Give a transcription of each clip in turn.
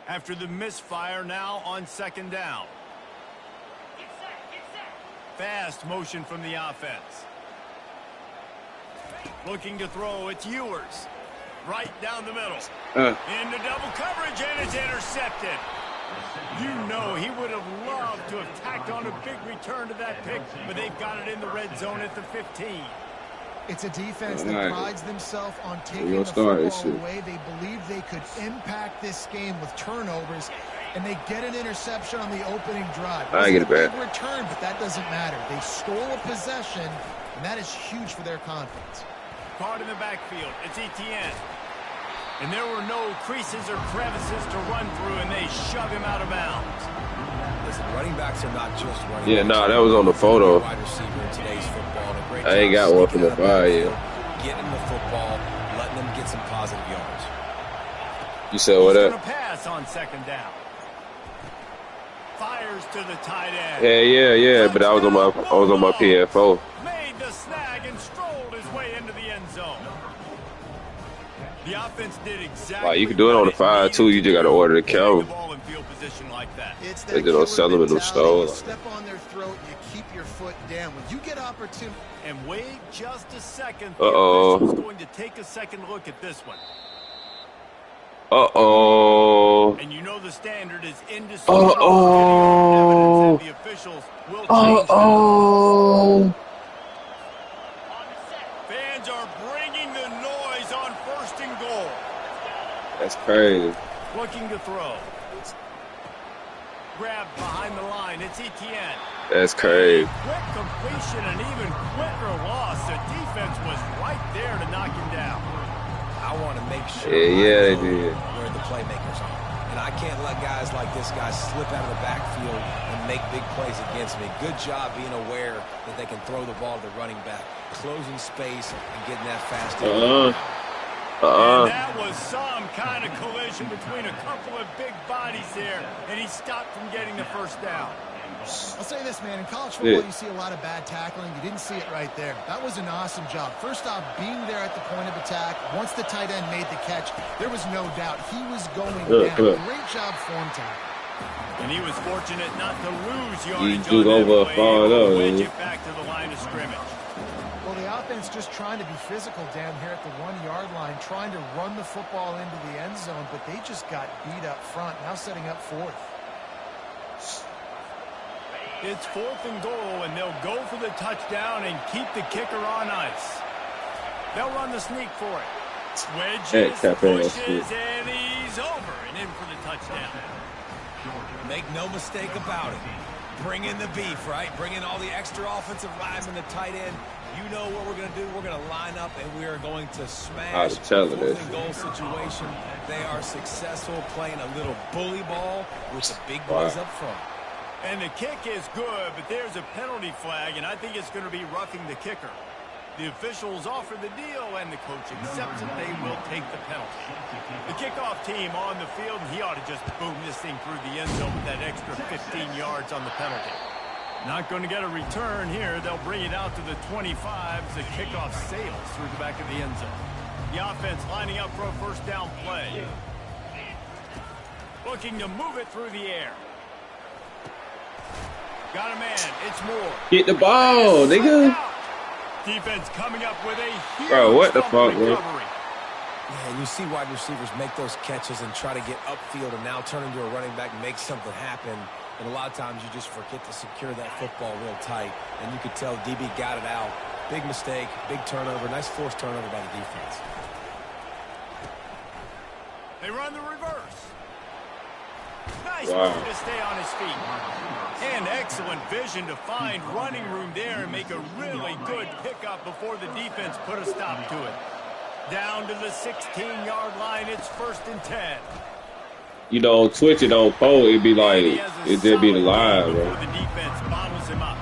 After the misfire, now on second down. Fast motion from the offense. Looking to throw, it's Ewers. Right down the middle. Into double coverage, and it's intercepted. You know he would have loved to have tacked on a big return to that pick, but they've got it in the red zone at the 15. It's a defense that prides themselves on taking the football away. They believe they could impact this game with turnovers, and they get an interception on the opening drive. I get it back. Big return, but that doesn't matter. They stole a possession, and that is huge for their confidence. Caught in the backfield, it's Etienne. And there were no creases or crevices to run through, and they shove him out of bounds. Listen, running backs are not just running. Yeah, nah, that was on the photo. Wide receiver in today's football. I ain't got one from the fire yet. Getting the football, letting them get some positive yards. You said what up? Pass on second down. Fires to the tight end. Yeah, but I was on my PFO. Made the snag and strolled his way into the end zone. The offense did exactly. Like, you can do it on the 5 too. You just got to order the count. They just don't sell them in them stores. Step on their throat, you keep your foot down. When you get opportunity. And wait just a second. Uh-oh. Going to take a second look at this one. Uh-oh. And you know the standard is indisputable. Uh-oh. The officials will Uh-oh. Fans are bringing the noise on first and goal. That's crazy. Looking to throw. Grab behind the line. It's Etienne. That's crazy. Quick completion and even quicker loss. The defense was right there to knock him down. I want to make sure they did. Where the playmakers are. And I can't let guys like this guy slip out of the backfield and make big plays against me. Good job being aware that they can throw the ball to the running back, closing space and getting that fast. And that was some kind of collision between a couple of big bodies there, and he stopped from getting the first down. I'll say this, man. In college football, you see a lot of bad tackling. You didn't see it right there. That was an awesome job. First off, being there at the point of attack. Once the tight end made the catch, there was no doubt he was going down. Great job form tackle. And he was fortunate not to lose yardage on that wedge it back to the line of scrimmage. Well, the offense just trying to be physical down here at the 1-yard line, trying to run the football into the end zone, but they just got beat up front, now setting up fourth. It's 4th and goal, and they'll go for the touchdown and keep the kicker on ice. They'll run the sneak for it. Wedges, pushes, and he's over and in for the touchdown. Make no mistake about it. Bring in the beef, right? Bring in all the extra offensive linemen, the tight end. You know what we're going to do. We're going to line up, and we are going to smash the 4th and goal situation. They are successful playing a little bully ball with the big boys up front. And the kick is good, but there's a penalty flag, and I think it's going to be roughing the kicker. The officials offer the deal, and the coach accepts it. They will take the penalty. The kickoff team on the field, and he ought to just boom this thing through the end zone with that extra 15 yards on the penalty. Not going to get a return here. They'll bring it out to the 25 as the kickoff sails through the back of the end zone. The offense lining up for a first down play. Looking to move it through the air. Got a man. It's Moore. Get the ball, nigga. Defense coming up with a huge what the fuck, bro? Yeah, and you see wide receivers make those catches and try to get upfield and now turn into a running back and make something happen. And a lot of times you just forget to secure that football real tight. And you could tell DB got it out. Big mistake, big turnover, nice forced turnover by the defense. They run the reverse. Nice move to stay on his feet. And excellent vision to find running room there and make a really good pickup before the defense put a stop to it. Down to the 16-yard line, it's 1st and 10. You know, Twitch it on pole, it'd be like, it just be live, bro. The defense bottles him up.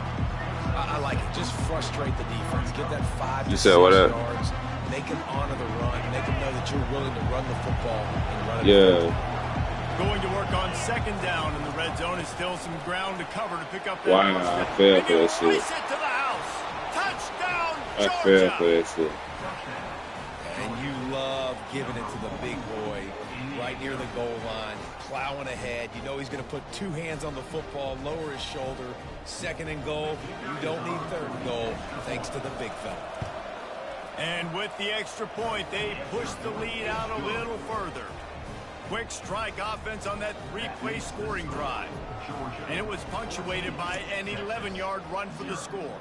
I like it. Just frustrate the defense. Get that 5 to 6 yards. Make them honor the run. Make them know that you're willing to run the football and run it. Going to work on 2nd down in the red zone. Is still some ground to cover to pick up that. Wow, I fell for that shit. It to the house. Touchdown, Georgia. I fell for that shit. And you love giving it to the big boy right near the goal line. plowing ahead. You know he's going to put two hands on the football, lower his shoulder. Second and goal. You don't need third and goal, thanks to the big fella. And with the extra point, they push the lead out a little further. Quick strike offense on that three-play scoring drive. And it was punctuated by an 11-yard run for the score.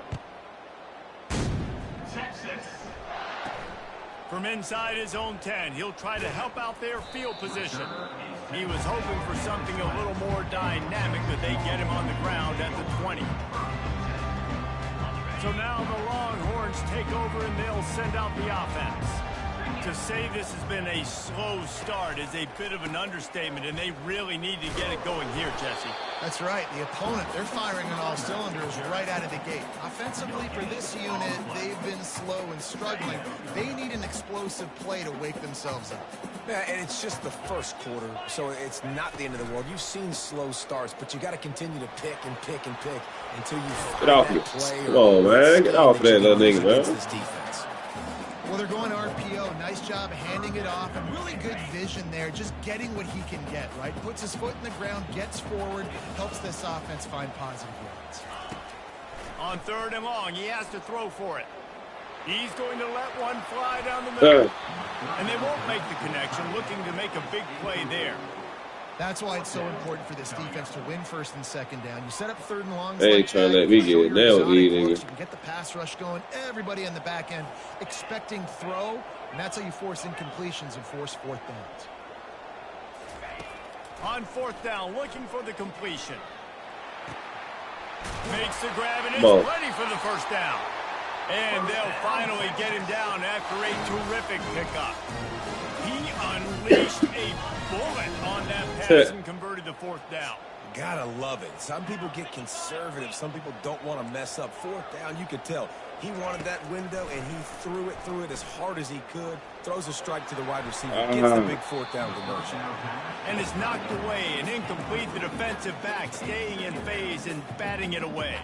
From inside his own 10, he'll try to help out their field position. He was hoping for something a little more dynamic, but they get him on the ground at the 20. So now the Longhorns take over and they'll send out the offense. To say this has been a slow start is a bit of an understatement, and they really need to get it going here, Jesse. That's right. The opponent, they're firing on all cylinders right out of the gate. Offensively, for this unit, they've been slow and struggling. They need an explosive play to wake themselves up. Yeah, and it's just the first quarter, so it's not the end of the world. You've seen slow starts, but you got to continue to pick and pick and pick until you find that play. Come on, man. Get off that little nigga, man. This defense. Well, they're going RPO. Nice job handing it off, and really good vision there, just getting what he can get, right? Puts his foot in the ground, gets forward, helps this offense find positive yards. On third and long, he has to throw for it. He's going to let one fly down the middle. And they won't make the connection, looking to make a big play there. That's why it's so important for this defense to win first and second down. You set up third and longs. They ain't trying to let me get it now. You can get the pass rush going. Everybody on the back end expecting throw, and that's how you force incompletions and force fourth downs. On fourth down, looking for the completion. Makes the grab and is ready for the first down. And they'll finally get him down after a terrific pickup. He unleashed a bullet on that pass and converted the fourth down. Gotta love it. Some people get conservative. Some people don't want to mess up. Fourth down, you could tell. He wanted that window, and he threw it as hard as he could. Throws a strike to the wide receiver. Gets the big fourth down conversion. And it's knocked away and incomplete. The defensive back staying in phase and batting it away.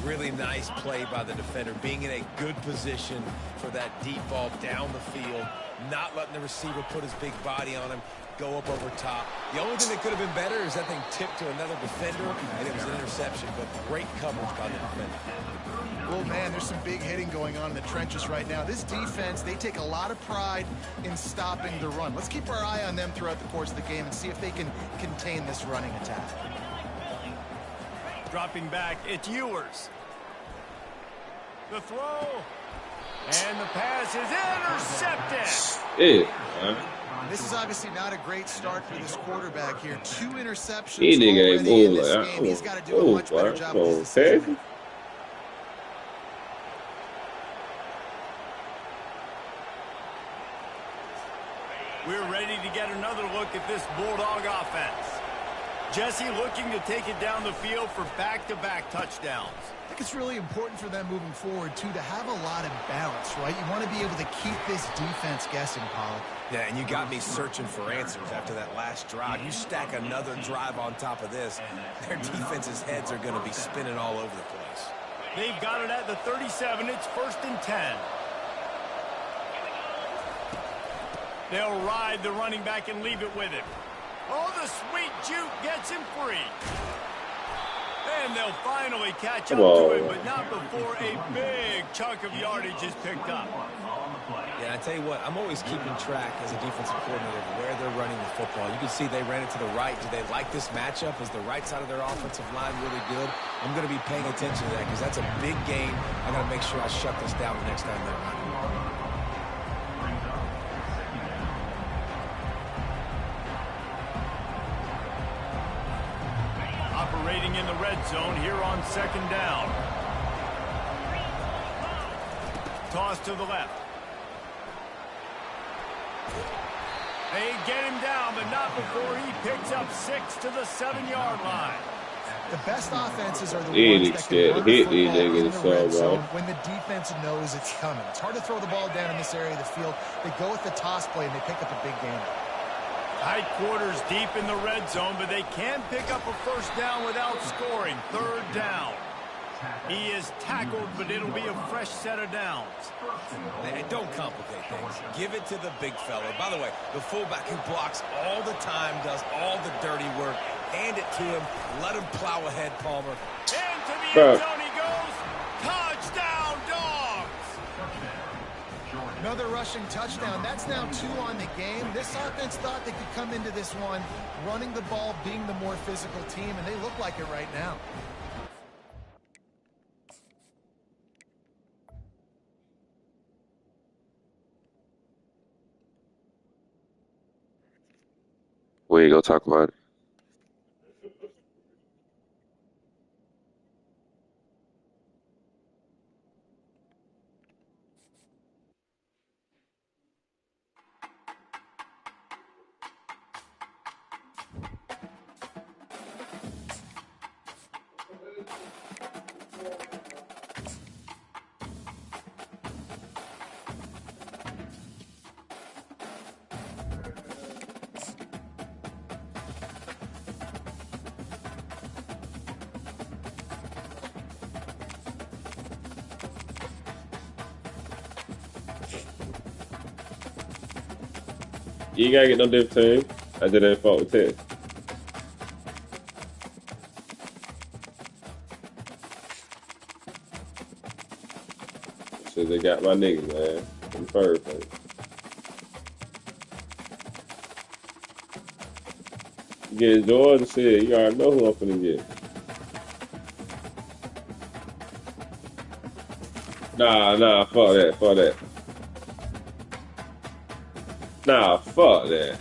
Really nice play by the defender, being in a good position for that deep ball down the field, not letting the receiver put his big body on him, go up over top. The only thing that could have been better is that thing tipped to another defender, and it was an interception, but great coverage by the defender. Well, man, there's some big hitting going on in the trenches right now. This defense, they take a lot of pride in stopping the run. Let's keep our eye on them throughout the course of the game and see if they can contain this running attack. Dropping back, it's Ewers. The throw. And the pass is intercepted. This is obviously not a great start for this quarterback here. 2 interceptions already in this game. He's got to do a much better job with his decision. We're ready to get another look at this Bulldog offense. Jesse looking to take it down the field for back-to-back touchdowns. I think it's really important for them moving forward, too, to have a lot of balance, right? You want to be able to keep this defense guessing, Pollock. Yeah, and you got me searching for answers after that last drive. You stack another drive on top of this, their defense's heads are going to be spinning all over the place. They've got it at the 37. It's 1st and 10. They'll ride the running back and leave it with him. Oh, the sweet juke gets him free. And they'll finally catch up to him, but not before a big chunk of yardage is picked up. Yeah, I tell you what, I'm always keeping track as a defensive coordinator of where they're running the football. You can see they ran it to the right. Do they like this matchup? Is the right side of their offensive line really good? I'm going to be paying attention to that because that's a big gain. I got to make sure I shut this down the next time they're running. Operating in the red zone here on 2nd down. Toss to the left. They get him down, but not before he picks up 6 to the 7-yard line. The best offenses are the ones that can run the football in the red zone when the defense knows it's coming. It's hard to throw the ball down in this area of the field. They go with the toss play, and they pick up a big gain. Tight quarters deep in the red zone, but they can pick up a 1st down without scoring. 3rd down. He is tackled, but it'll be a fresh set of downs. Man, don't complicate things. Give it to the big fella. By the way, the fullback who blocks all the time, does all the dirty work. Hand it to him. Let him plow ahead, Palmer. Into the end zone he goes. Touchdown, Dogs! Another rushing touchdown. That's now 2 on the game. This offense thought they could come into this one running the ball, being the more physical team, and they look like it right now. We ain't gonna talk about it. You ain't gotta get no different team. I did that fault with 10. So they got my niggas, man. In the first place. You get Georgia shit, you already know who I'm finna get. Nah, fuck that. Nah, fuck that.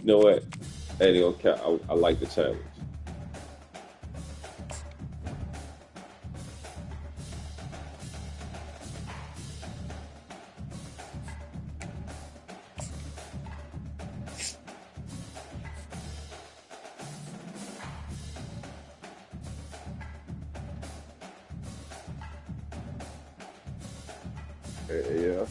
You know what? Ain't gonna count. I like the challenge. Yeah.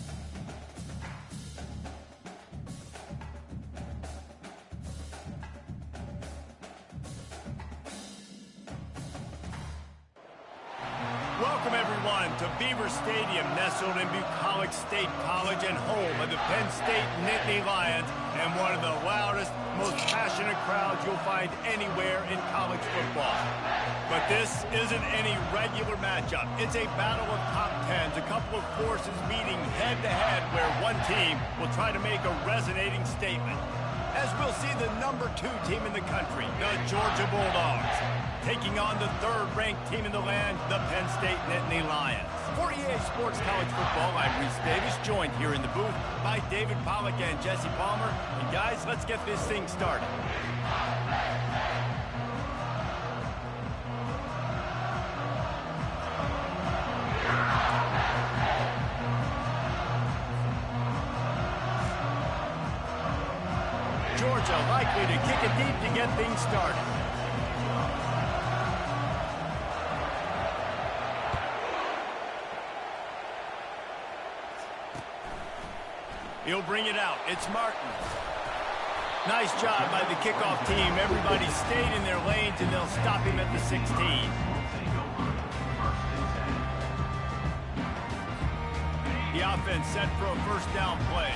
Welcome, everyone, to Beaver Stadium, nestled in Bucolic State College and home of the Penn State Nittany Lions, and one of the loudest, most passionate crowds you'll find anywhere in college football. But this isn't any regular matchup. It's a battle of top tens, a couple of forces meeting head-to-head where one team will try to make a resonating statement. As we'll see the #2 team in the country, the Georgia Bulldogs, taking on the 3rd-ranked team in the land, the Penn State Nittany Lions. For EA Sports College Football, I'm Reese Davis, joined here in the booth by David Pollack and Jesse Palmer. And guys, let's get this thing started. Georgia likely to kick it deep to get things started. He'll bring it out. It's Martin. Nice job by the kickoff team. Everybody stayed in their lanes, and they'll stop him at the 16. The offense set for a first down play.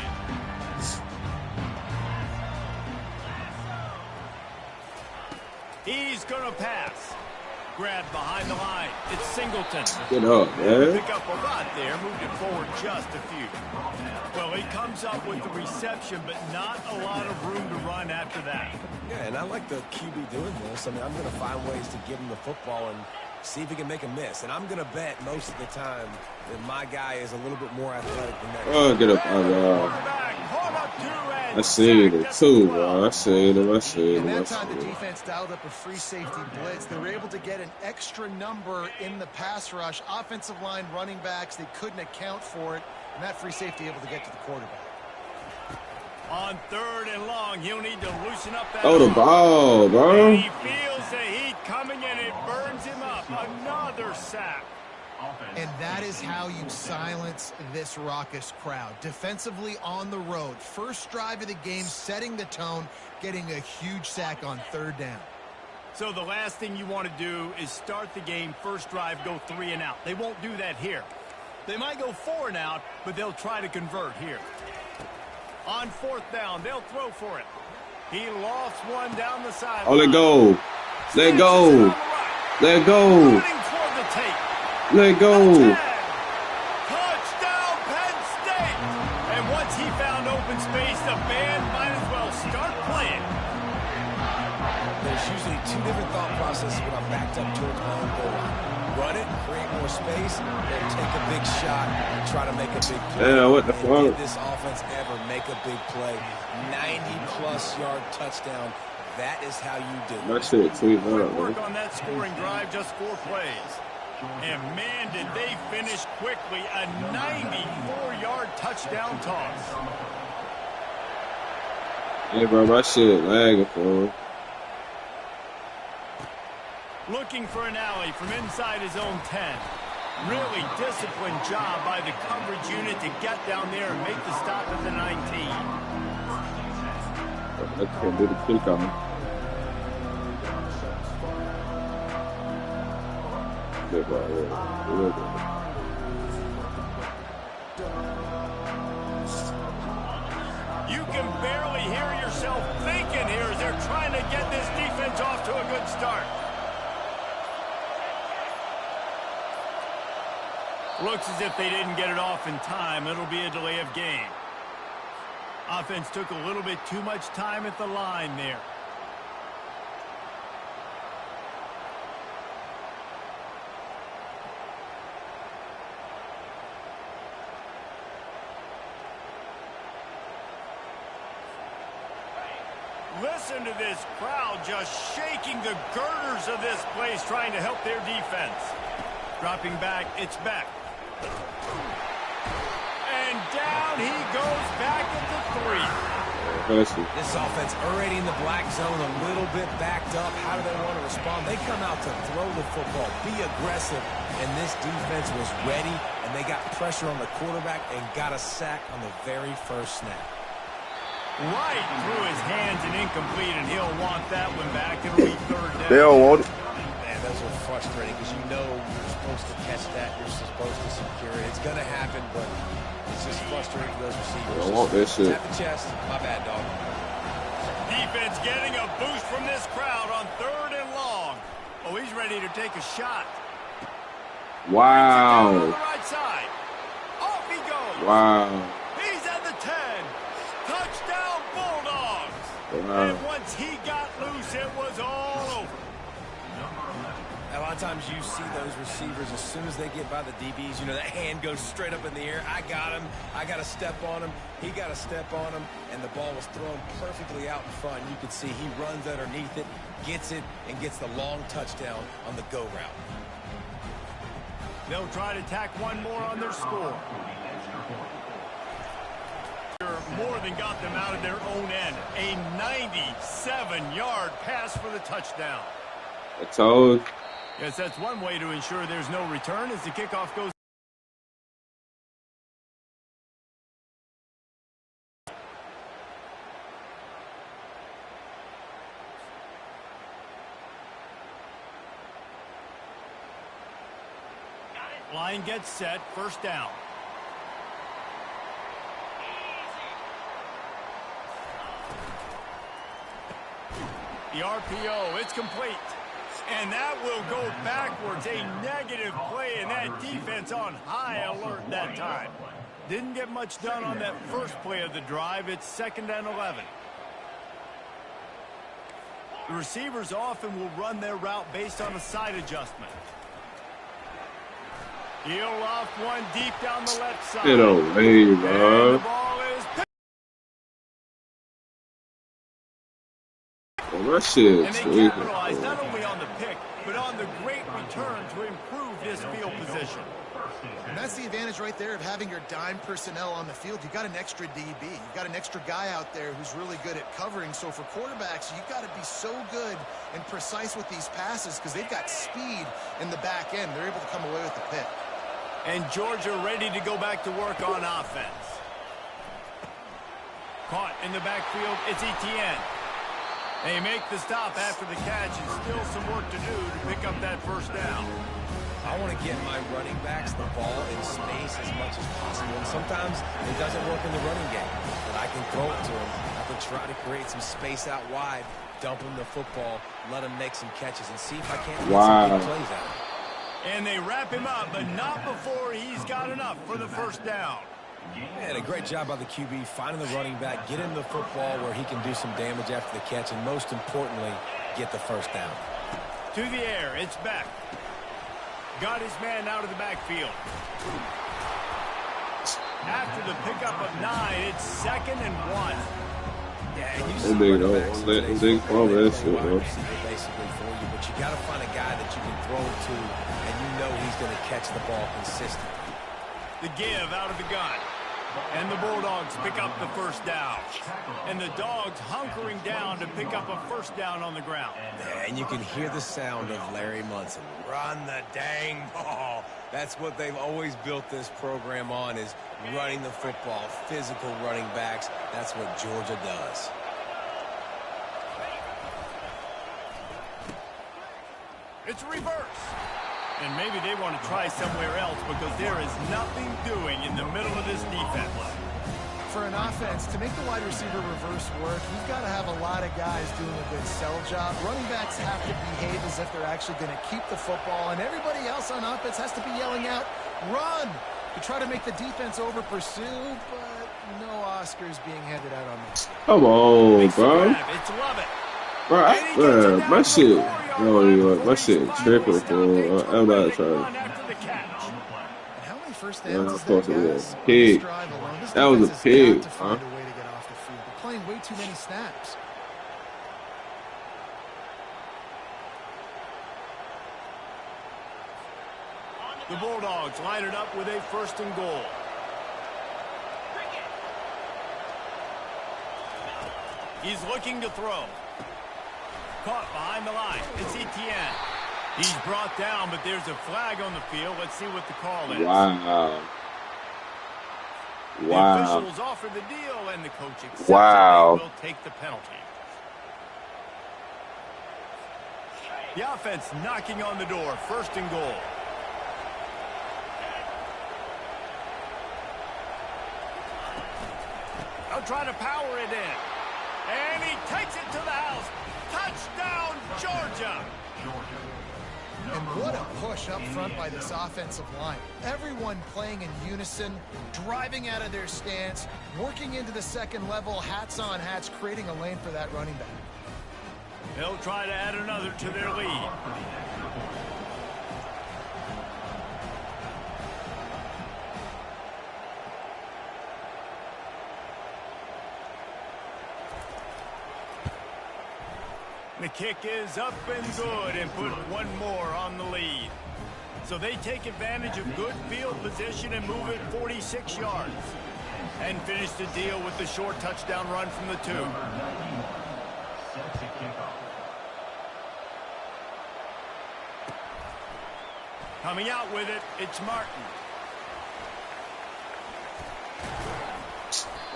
He's going to pass. Grabbed behind the line. It's Singleton. Good up, man. Pick up a lot there. Moved it forward just a few. Well, he comes up with the reception, but not a lot of room to run after that. Yeah, and I like the QB doing this. I mean, I'm going to find ways to give him the football and see if he can make a miss. And I'm going to bet most of the time that my guy is a little bit more athletic than that. Oh, get up. I seen it too, bro. I seen him. And that time the defense dialed up a free safety blitz. They were able to get an extra number in the pass rush. Offensive line, running backs, they couldn't account for it. And that free safety able to get to the quarterback. On 3rd and long, he'll need to loosen up that. Oh, the ball, bro. And he feels the heat coming and it burns him up. Another sack. And that is how you silence this raucous crowd. Defensively on the road. First drive of the game, setting the tone, getting a huge sack on third down. So the last thing you want to do is start the game, first drive, go 3 and out. They won't do that here. They might go 4 and out, but they'll try to convert here. On 4th down, they'll throw for it. He lofts one down the sideline. Oh, let go. Let go. Let go. Let go. Touchdown, Penn State. And once he found open space, the band might as well start playing. There's usually 2 different thought processes when I'm backed up towards my own goal line. Run it, create more space, or take a big shot and try to make a big play. Yeah, what the fuck? Did this offense ever make a big play? 90-plus yard touchdown. That is how you do it. That shit tweet out, work on that scoring drive, just 4 plays. And man, did they finish quickly. A 94-yard touchdown toss. Hey, bro, my shit lagging for him. Looking for an alley from inside his own 10. Really disciplined job by the coverage unit to get down there and make the stop at the 19. I can't do the kick on him. Good ball, real good. You can barely hear yourself thinking here as they're trying to get this defense off to a good start. Looks as if they didn't get it off in time. It'll be a delay of game. Offense took a little bit too much time at the line there. Listen to this crowd just shaking the girders of this place, trying to help their defense. Dropping back, it's back. And down he goes back at the 3. This offense already in the black zone, a little bit backed up. How do they want to respond? They come out to throw the football, be aggressive, and this defense was ready, and they got pressure on the quarterback and got a sack on the very first snap. Right through his hands and incomplete, and he'll want that one back. It'll be 3rd down. They don't want it. Man, those are frustrating because you know you're supposed to catch that. You're supposed to secure it. It's going to happen, but it's just frustrating for those receivers. I don't want this shit. Tap the chest. My bad, dog. Defense getting a boost from this crowd on 3rd and long. Oh, he's ready to take a shot. Wow. On the right side. Off he goes. Wow. He's at the 10. Touchdown, Bulldogs. Wow. And once he got loose, it was all over. A lot of times you see those receivers, as soon as they get by the DBs, you know, that hand goes straight up in the air. I got him. I got to step on him. He got to step on him. And the ball was thrown perfectly out in front. You can see he runs underneath it, gets it, and gets the long touchdown on the go route. They'll try to tack one more on their score. More than got them out of their own end. A 97-yard pass for the touchdown. I told. Yes, that's one way to ensure there's no return as the kickoff goes. Line gets set, 1st down. The RPO, it's complete. And that will go backwards. A negative play, and that defense on high alert that time. Didn't get much done on that first play of the drive. It's 2nd and 11. The receivers often will run their route based on a side adjustment. He'll off one deep down the left side. Get away, bro. The ball is That shit. and they capitalize not only on the pick, but on the great return to improve this field position. And that's the advantage right there of having your dime personnel on the field. You've got an extra DB. You've got an extra guy out there who's really good at covering. So for quarterbacks, you've got to be so good and precise with these passes because they've got speed in the back end. They're able to come away with the pick. And Georgia ready to go back to work on offense. Caught in the backfield, it's Etienne. They make the stop after the catch, and still some work to do to pick up that first down. I want to get my running backs the ball in space as much as possible. And sometimes it doesn't work in the running game, but I can throw it to them. I can try to create some space out wide, dump them the football, let them make some catches, and see if I can't get some big plays out of it. And they wrap him up, but not before he's got enough for the first down. And a great job by the QB finding the running back, get him the football where he can do some damage after the catch, and most importantly, get the first down. To the air, it's Beck. Got his man out of the backfield. After the pickup of 9, it's 2nd and 1. Yeah, and you see basically for you, but you got to find a guy that you can throw it to, and you know he's going to catch the ball consistently. The give out of the gun. And the Bulldogs pick up the first down. And the Dogs hunkering down to pick up a first down on the ground. And you can hear the sound of Larry Munson. Run the dang ball. That's what they've always built this program on, is running the football, physical running backs. That's what Georgia does. It's a reverse. And maybe they want to try somewhere else because there is nothing doing in the middle of this defense. For an offense, to make the wide receiver reverse work, you've got to have a lot of guys doing a good sell job. Running backs have to behave as if they're actually going to keep the football, and everybody else on offense has to be yelling out, run, to try to make the defense over-pursue, but no Oscars being handed out on this. Come on, bro. It's Lovett. Bro, my shit. No, my shit tripping, bro. I'm not trying. How many first downs of course it was. Pig. That was a pig, huh? They're playing way too many snaps. The Bulldogs line it up with a 1st and goal. He's looking to throw. Caught behind the line. It's Etienne. He's brought down, but there's a flag on the field. Let's see what the call is. Wow. The officials offer the deal, and the coach accepts it. They will take the penalty. The offense knocking on the door. 1st and goal. They'll try to power it in. And he takes it to the house. Touchdown, Georgia. And what a push up front by this offensive line. Everyone playing in unison, driving out of their stance, working into the second level, hats on hats, creating a lane for that running back. They'll try to add another to their lead. The kick is up and good and put one more on the lead. So they take advantage of good field position and move it 46 yards. And finish the deal with the short touchdown run from the 2. Coming out with it, it's Martin.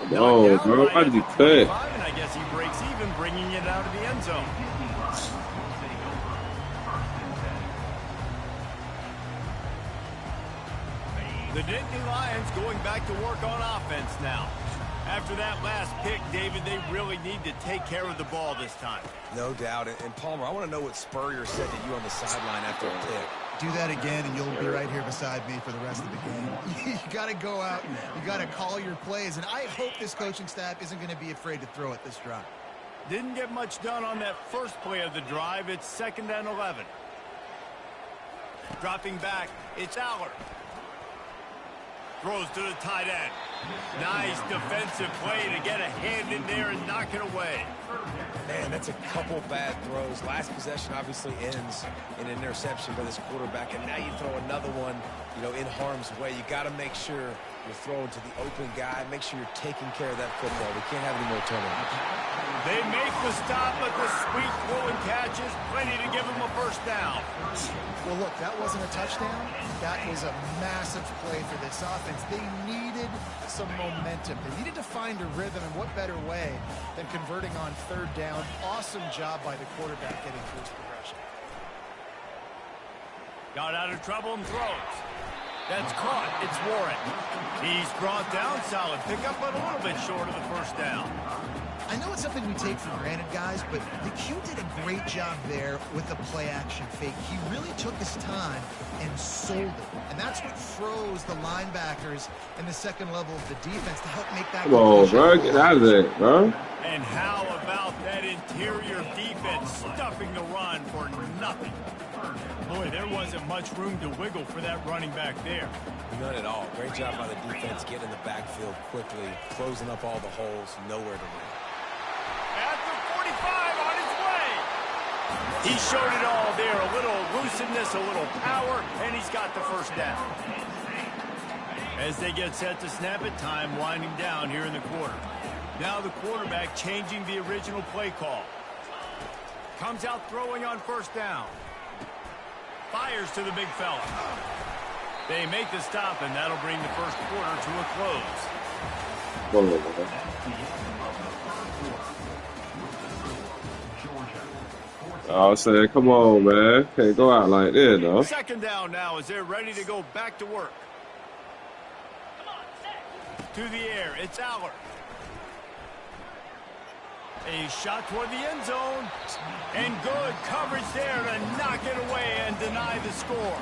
No, bro, why did he cut? And I guess he breaks even, bringing it out of the end zone. The Nittany Lions going back to work on offense now. After that last pick, David, they really need to take care of the ball this time. No doubt. And Palmer, I want to know what Spurrier said to you on the sideline after a pick. Do that again, and you'll be right here beside me for the rest of the game. You got to go out. You got to call your plays, and I hope this coaching staff isn't going to be afraid to throw it this drive. Didn't get much done on that first play of the drive. It's 2nd and 11. Dropping back, it's Aller. Throws to the tight end. Nice defensive play to get a hand in there and knock it away. Man, that's a couple bad throws. Last possession obviously ends in an interception by this quarterback, and now you throw another one, you know, in harm's way. You got to make sure you're throwing to the open guy. Make sure you're taking care of that football. We can't have any more turnovers. They make the stop, but the sweet throwing catch is plenty to give them a first down. Well, look, that wasn't a touchdown. That was a massive play for this offense. They needed some momentum. They needed to find a rhythm, and what better way than converting on third down. Awesome job by the quarterback getting through his progression. Got out of trouble and throws. That's caught. It's Warren. He's brought down. Solid pickup, but a little bit short of the first down. I know it's something we take for granted, guys, but the Q did a great job there with the play-action fake. He really took his time and sold it. And that's what froze the linebackers in the second level of the defense to help make that. Come on, bro. Get out of there, bro. And how about that interior defense stuffing the run for nothing? Boy, there wasn't much room to wiggle for that running back there. None at all. Great job by the defense getting in the backfield quickly, closing up all the holes, nowhere to run. At the 45 on his way. He showed it all there. A little looseness, a little power, and he's got the first down. As they get set to snap it, time winding down here in the quarter. Now the quarterback changing the original play call. Comes out throwing on first down. Fires to the big fella. They make the stop, and that'll bring the first quarter to a close. I was saying, come on, man. Can't go out like this, though. Second down now as they're ready to go back to work. To the air, it's Aller. A shot toward the end zone. And good coverage there to knock it away and deny the score.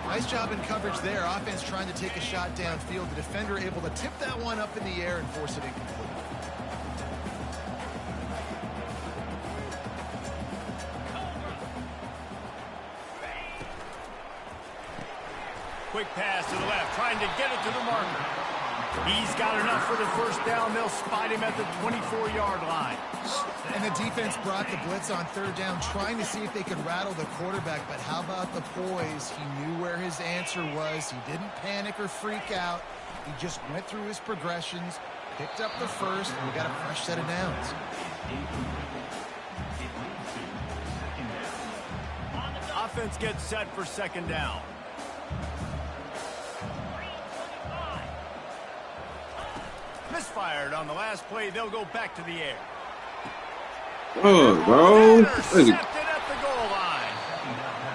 Nice job in coverage there. Offense trying to take a shot downfield. The defender able to tip that one up in the air and force it incomplete. Quick pass to the left, trying to get it to the marker. He's got enough for the first down. They'll spot him at the 24-yard line. And the defense brought the blitz on third down, trying to see if they could rattle the quarterback. But how about the poise? He knew where his answer was. He didn't panic or freak out. He just went through his progressions, picked up the first, and we got a fresh set of downs. Offense gets set for second down. Misfired on the last play. They'll go back to the air. Oh, bro. Intercepted at the goal line.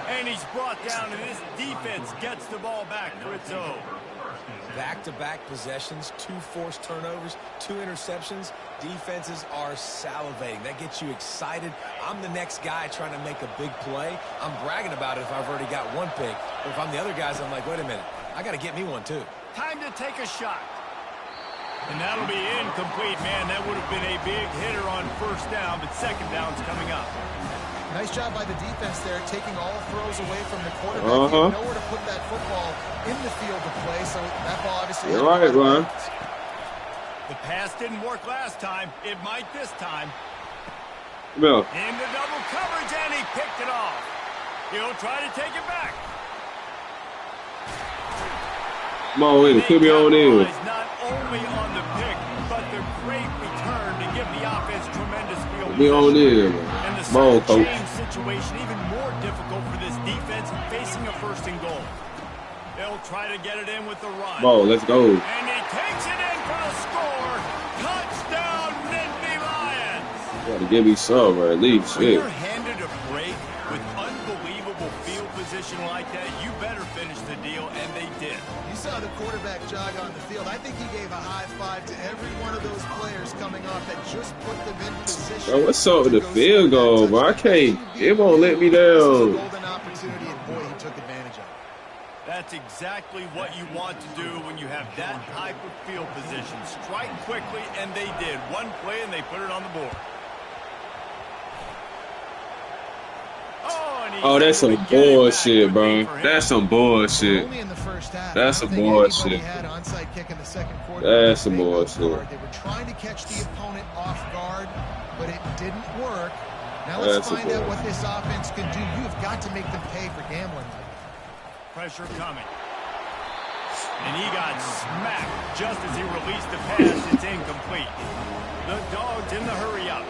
And he's brought down, and this defense gets the ball back for its own. Back-to-back possessions, 2 forced turnovers, 2 interceptions. Defenses are salivating. That gets you excited. I'm the next guy trying to make a big play. I'm bragging about it if I've already got 1 pick. But if I'm the other guys, I'm like, wait a minute. I got to get me one, too. Time to take a shot. And that'll be incomplete, man. That would have been a big hitter on first down, but second down's coming up. Nice job by the defense there, taking all throws away from the quarterback. He had nowhere to put that football in the field to play, so that ball obviously... You're right, Ron. The pass didn't work last time. It might this time. Bill. Into double coverage, and he picked it off. He'll try to take it back. Come on, it could be on in. Not only on the pick, but the great return to give the offense tremendous field Be on in. And the Ball, coach. change situation even more difficult for this defense facing a first and goal. They'll try to get it in with the run. Ball, let's go. And he takes it in for the score. Touchdown, Nittany Lions. Got to give me some, or at least When shit. you're handed a break with unbelievable field position like that, you better finish the deal, and they did. You saw the quarterback jog on the field. I think he gave a high five to every one of those players coming off that just put them in position. Bro, what's up with the field goal, bro? I can't. It won't let me down. Golden opportunity, and boy, he took advantage of it. That's exactly what you want to do when you have that type of field position. Strike quickly, and they did. One play, and they put it on the board. Oh, and he Oh, that's some bullshit, bro. That's some bullshit. Only in the first half. That's some bullshit. Had onside kick in the second quarter. That's some bullshit. They were trying to catch the opponent off guard, but it didn't work. Now let's find out what this offense can do. You've got to make them pay for gambling. Pressure coming. And he got smacked just as he released the pass. It's incomplete. The Dogs in the hurry-up.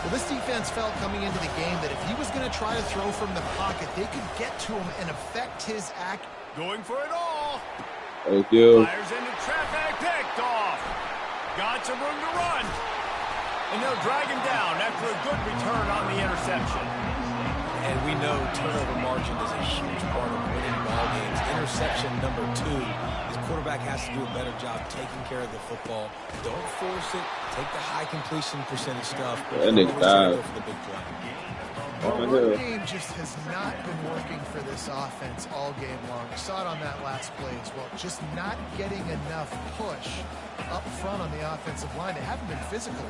Well, this defense felt coming into the game that if he was going to try to throw from the pocket, they could get to him and affect his act. Going for it all. Thank you. Fires into traffic, picked off. Got some room to run. And they'll drag him down after a good return on the interception. And we know turnover margin is a huge part of winning ball games. Interception number 2. His quarterback has to do a better job taking care of the football. Don't force it. Take the high completion percentage stuff. And they dive. For the big play. The run game just has not been working for this offense all game long. We saw it on that last play as well. Just not getting enough push up front on the offensive line. They haven't been physical.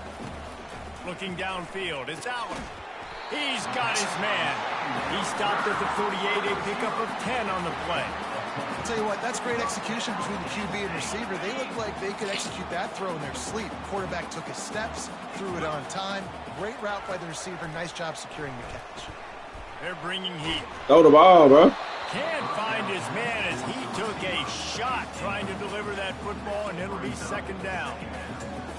Looking downfield, it's Allen. He's got his man. He stopped at the 48, a pickup of 10 on the play. I'll tell you what, that's great execution between the QB and receiver. They look like they could execute that throw in their sleep. The quarterback took his steps, threw it on time. Great route by the receiver. Nice job securing the catch. They're bringing heat. Throw the ball, bro. Can't find his man as he took a shot trying to deliver that football, and it'll be second down.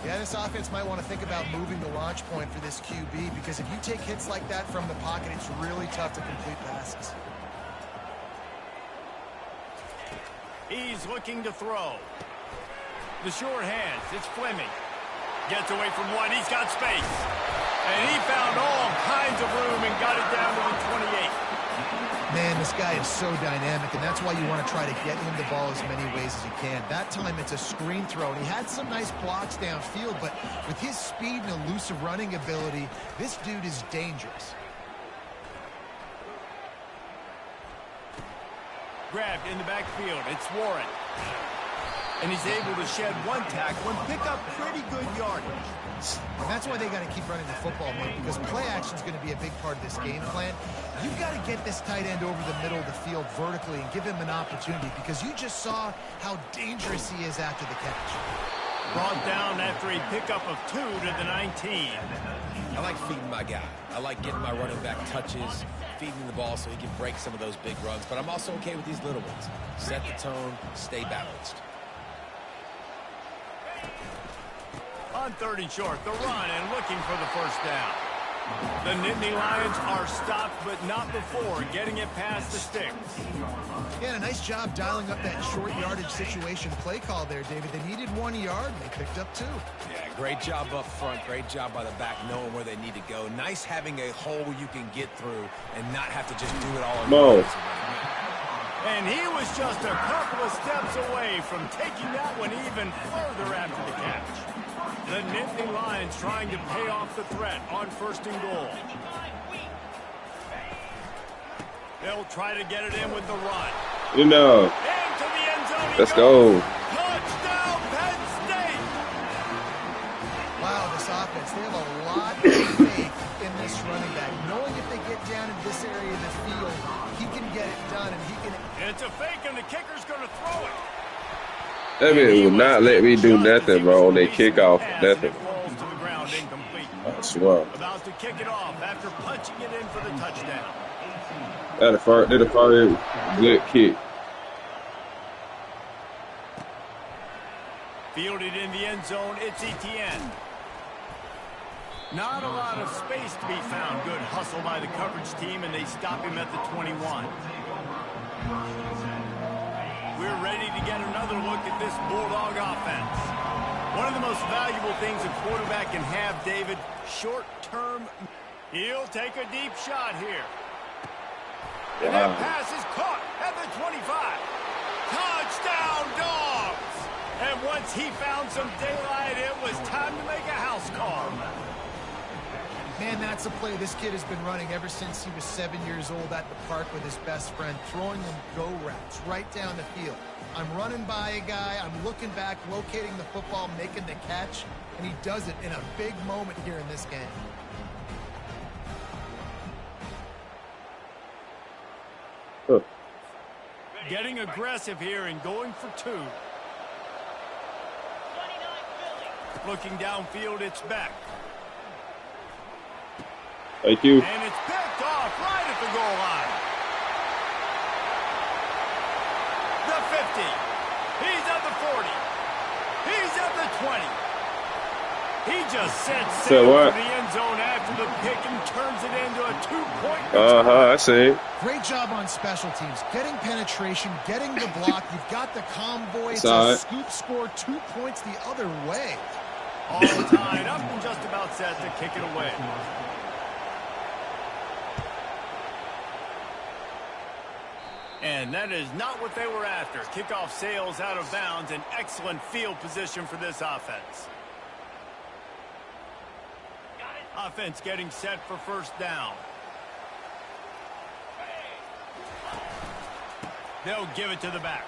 Yeah, this offense might want to think about moving the launch point for this QB, because if you take hits like that from the pocket, it's really tough to complete passes. He's looking to throw. The short hands, it's Fleming. Gets away from one, he's got space. And he found all kinds of room and got it down to the 28. Man, this guy is so dynamic, and that's why you want to try to get him the ball as many ways as you can. That time, it's a screen throw, and he had some nice blocks downfield, but with his speed and elusive running ability, this dude is dangerous. Grabbed in the backfield, it's Warren. And he's able to shed one tackle and pick up pretty good yardage. And that's why they got to keep running the football, man, because play action is going to be a big part of this game plan. You've got to get this tight end over the middle of the field vertically and give him an opportunity, because you just saw how dangerous he is after the catch. Brought down after a pickup of 2 to the 19. I like feeding my guy. I like getting my running back touches, feeding the ball so he can break some of those big runs. But I'm also okay with these little ones. Set the tone, stay balanced. On 3rd and short, the run and looking for the first down. The Nittany Lions are stopped, but not before getting it past the sticks. Yeah, a nice job dialing up that short yardage situation play call there, David. They needed 1 yard, and they picked up 2. Yeah, great job up front. Great job by the back knowing where they need to go. Nice having a hole you can get through and not have to just do it all in one. And he was just a couple of steps away from taking that one even further after the catch. The Nittany Lions trying to pay off the threat on 1st and goal. They'll try to get it in with the run. You know. Into the end zone. Let's go. Touchdown, Penn State. Wow, this offense, they have a lot of faith in this running back. Knowing if they get down in this area of the field, he can get it done, and he can... It's a fake, and the kicker's going to throw it. That man will not let me do nothing, bro, on their kickoff. Nothing. I swear. About to kick it off after punching it in for the touchdown. They're the first good kick. Fielded in the end zone, it's Etienne. Not a lot of space to be found. Good hustle by the coverage team, and they stop him at the 21. We're ready to get another look at this Bulldog offense. One of the most valuable things a quarterback can have, David, short-term. He'll take a deep shot here. And that pass is caught at the 25. Touchdown, Dogs! And once he found some daylight, it was time to make a house call. Man, that's a play this kid has been running ever since he was 7 years old at the park with his best friend, throwing them go routes right down the field. I'm running by a guy, I'm looking back, locating the football, making the catch, and he does it in a big moment here in this game. Huh. Getting aggressive here and going for 2. Looking downfield, it's Beck. Thank you. And it's picked off right at the goal line. The 50. He's at the 40. He's at the 20. He just set sail for the end zone after the pick and turns it into a 2-point return. I see. Great job on special teams. Getting penetration, getting the block. You've got the convoy. It's a scoop score, 2 points the other way. All tied up and just about set to kick it away. And that is not what they were after. Kickoff sails out of bounds. An excellent field position for this offense. Offense getting set for first down. They'll give it to the back.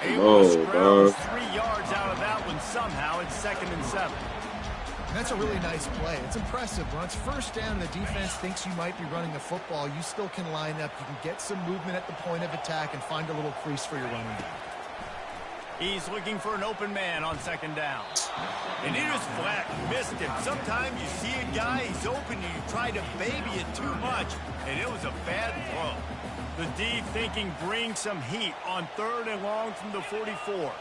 Able to scramble 3 yards out of that one somehow. It's 2nd and 7. That's a really nice play. It's impressive. When it's first down and the defense thinks you might be running the football, you still can line up. You can get some movement at the point of attack and find a little crease for your running back. He's looking for an open man on 2nd down. And he was flat, missed him. Sometimes you see a guy, he's open, and you try to baby it too much, and it was a bad throw. The D thinking bring some heat on 3rd and long from the 44.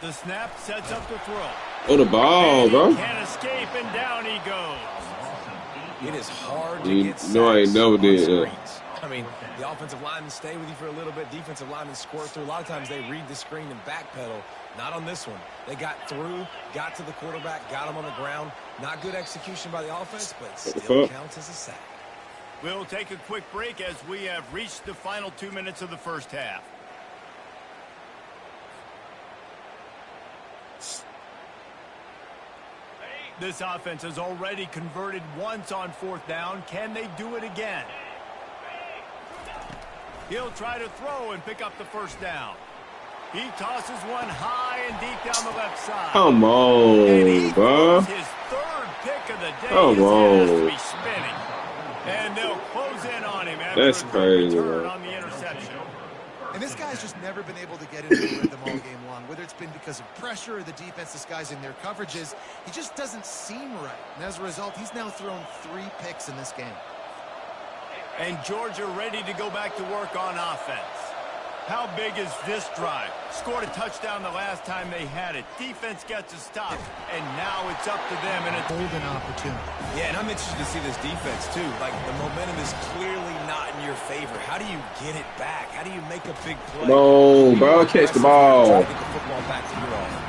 The snap sets up the throw. Oh, the ball, bro. Can't escape, and down he goes. It is hard to get sacks. No, I never did that. I mean, the offensive linemen stay with you for a little bit. Defensive linemen squirt through. A lot of times they read the screen and backpedal. Not on this one. They got through, got to the quarterback, got him on the ground. Not good execution by the offense, but still counts as a sack. We'll take a quick break as we have reached the final 2 minutes of the first half. This offense has already converted once on 4th down. Can they do it again? He'll try to throw and pick up the first down. He tosses one high and deep down the left side. Come on, bro. His 3rd pick of the day. Come on. on. To be spinning. And they'll close in on him after That's a crazy, return bro. on the interception. And this guy's just never been able to get into the rhythm all game long. Whether it's been because of pressure or the defense disguising their coverages, he just doesn't seem right. And as a result, he's now thrown 3 picks in this game. And Georgia ready to go back to work on offense. How big is this drive? Scored a touchdown the last time they had it. Defense gets a stop, and now it's up to them. And it's golden opportunity. Yeah, and I'm interested to see this defense, too. Like, the momentum is clearly not in your favor. How do you get it back? How do you make a big play? No, bro, catch the ball. Try to get the football back to your offense.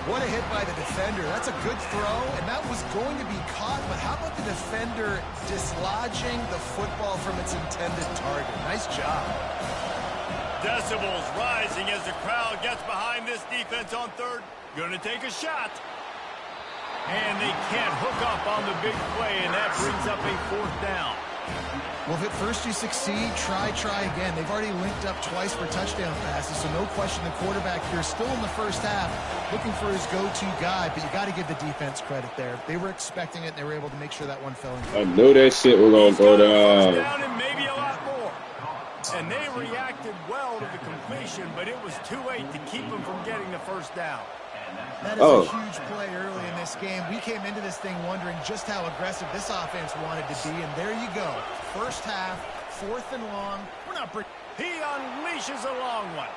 What a hit by the defender. That's a good throw, and that was going to be caught, but how about the defender dislodging the football from its intended target? Nice job. Decibels rising as the crowd gets behind this defense on 3rd. Gonna take a shot. And they can't hook up on the big play, and that brings up a 4th down. Well, if at first you succeed, try again. They've already linked up twice for touchdown passes, so no question the quarterback here still in the first half looking for his go-to guy, but you got to give the defense credit there. They were expecting it, and they were able to make sure that one fell in. I knew that shit was going to go down. And maybe a lot more. And they reacted well to the completion, but it was too late to keep them from getting the first down. That is a huge play early in this game. We came into this thing wondering just how aggressive this offense wanted to be, and there you go. First half, 4th and long. He unleashes a long one.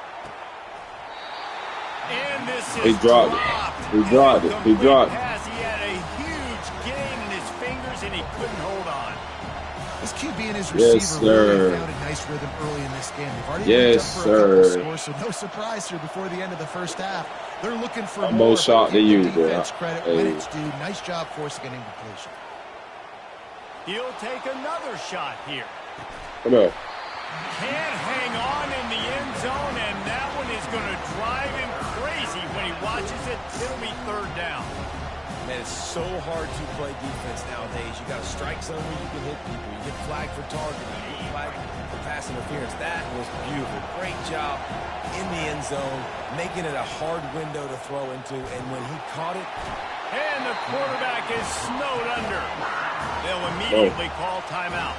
And this is He dropped it. He dropped it. He dropped it. He had a huge gain in his fingers, and he couldn't hold on. This QB and his receiver really found a nice rhythm early in this game. They've already linked up for a couple scores, so no surprise here before the end of the first half. They're looking for more shot than you, defense credit when it's due. Nice job forcing an incompletion. He'll take another shot here. Come on. Can't hang on in the end zone, and that one is going to drive him crazy when he watches it. It'll be 3rd down. Man, it's so hard to play defense nowadays. You got a strike zone where you can hit people. You get flagged for targeting. You get flagged for pass interference. That was beautiful. Great job in the end zone, making it a hard window to throw into. And when he caught it, and the quarterback is snowed under. They'll immediately call timeout.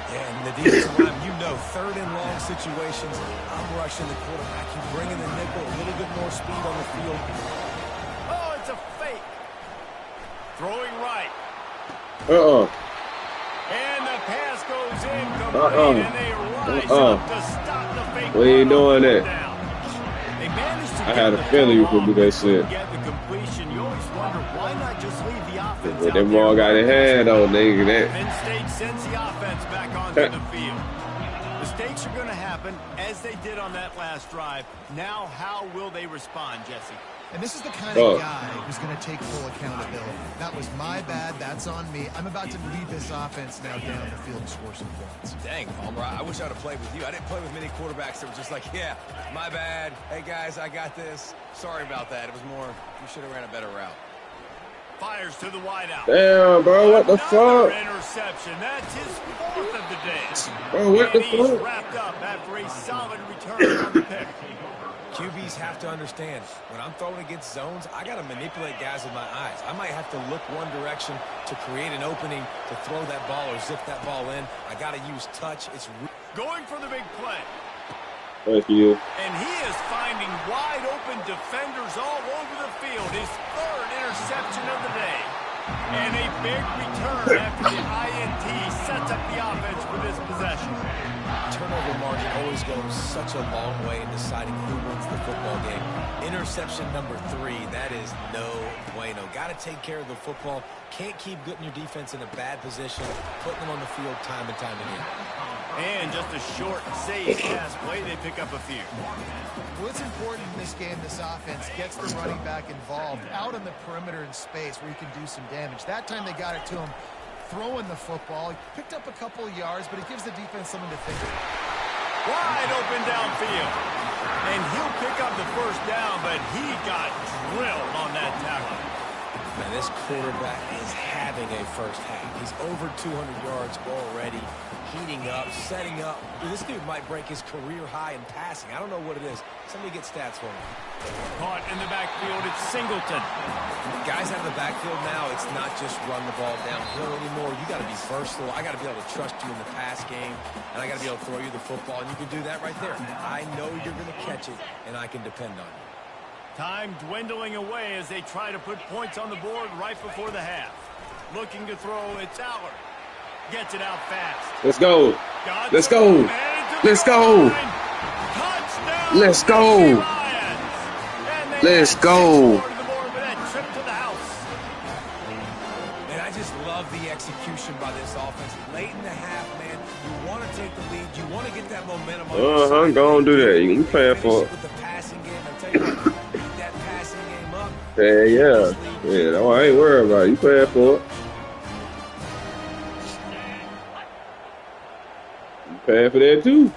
And the defensive line, you know, third and long situations, I'm rushing the quarterback. You bring in the nickel, a little bit more speed on the field. Oh, it's a fake. Throwing right. And the pass goes incomplete, and they rise up to stop the fake. We ain't doing that. They managed to I had a feeling you could do that shit. Get the completion. You always wonder why not just leave the offense But them all got a hand on nigga that. Penn State sends the offense back onto the field. Mistakes are going to happen, as they did on that last drive. Now, how will they respond, Jesse? And this is the kind of guy who's going to take full accountability. That was my bad. That's on me. I'm about to lead this offense now down the field and score some points. Dang, Palmer, I wish I would have played with you. I didn't play with many quarterbacks that were just like, yeah, my bad. Hey, guys, I got this. Sorry about that. It was more, you should have ran a better route. Fires to the wideout. Damn, bro, what the fuck? Interception. That's his fourth of the day. Bro, what the He's fuck? wrapped up after a solid return on the pick. QBs have to understand, when I'm throwing against zones, I got to manipulate guys with my eyes. I might have to look one direction to create an opening to throw that ball or zip that ball in. I got to use touch. It's going for the big play. Thank you. And he is finding wide open defenders all over the field. His third interception of the day. And a big return after the INT sets up the offense for this possession. Turnover margin always goes such a long way in deciding who wins the football game. Interception number 3, that is no bueno. Got to take care of the football. Can't keep getting your defense in a bad position, putting them on the field time and time again. And just a short, safe pass play, they pick up a few. Well, it's important in this game this offense gets the running back involved out on the perimeter in space where he can do some damage. That time they got it to him throwing the football. He picked up a couple of yards, but it gives the defense something to think about. Wide open downfield. And he'll pick up the first down, but he got drilled on that tackle. Man, this quarterback is having a first half. He's over 200 yards already, heating up, setting up. Dude, this dude might break his career high in passing. I don't know what it is. Somebody get stats for me. Caught in the backfield, it's Singleton. Guys out of the backfield now, it's not just run the ball downhill anymore. You got to be versatile. I got to be able to trust you in the pass game, and I got to be able to throw you the football, and you can do that right there. I know you're going to catch it, and I can depend on you. Time dwindling away as they try to put points on the board right before the half. Looking to throw, it's Aller. Gets it out fast. Let's go. Let's go. Let's go. Let's go. Let's go. And I just love the execution by this offense. Late in the half, man, you want to take the lead. You want to get that momentum. I'm going to do that. You playing for it. With the passing game, I tell you what, beat that passing game up. Yeah. No, I ain't worried about it. You playing for it. You paying for that too.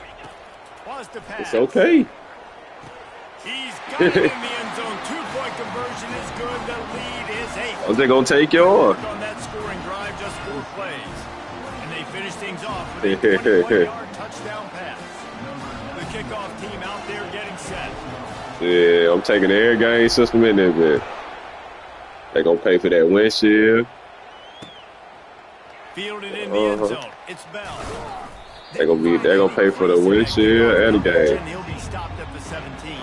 It's okay. He's got it in the end zone. 2-point conversion is good. The lead is 8. Are they gonna take yours? On that scoring drive, just 4 plays, and they finish things off with a 21-yard touchdown pass. The kickoff team out there getting set. Yeah, I'm taking the air game system in there, man. They gonna pay for that windshield. Fielded in the end zone. It's Bell. They're gonna pay for the windshield and the game. He'll be stopped at the 17.